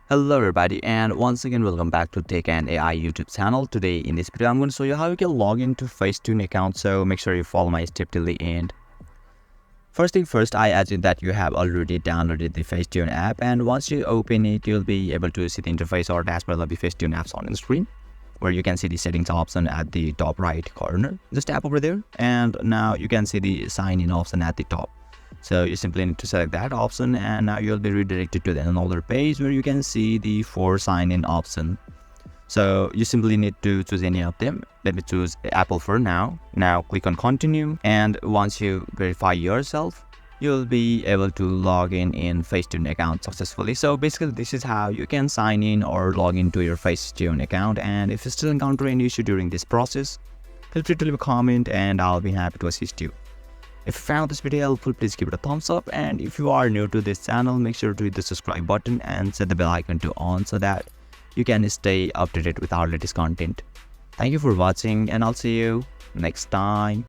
Hello everybody, and once again welcome back to Tech and AI YouTube channel. Today in this video I'm going to show you how you can log into FaceTune account, so make sure you follow my step till the end. First thing first, I assume that you have already downloaded the FaceTune app, and once you open it you'll be able to see the interface or dashboard of the FaceTune apps on the screen, where you can see the settings option at the top right corner. Just tap over there and now you can see the sign in option at the top. So you simply need to select that option, and now you'll be redirected to another page where you can see the 4 sign-in option. So you simply need to choose any of them. Let me choose Apple for now. Now click on continue, and once you verify yourself, you'll be able to log in FaceTune account successfully. So basically this is how you can sign in or log into your FaceTune account. And if you still encounter any issue during this process, feel free to leave a comment and I'll be happy to assist you. If you found this video helpful, please give it a thumbs up, and if you are new to this channel, make sure to hit the subscribe button and set the bell icon to on so that you can stay up to date with our latest content. Thank you for watching, and I'll see you next time.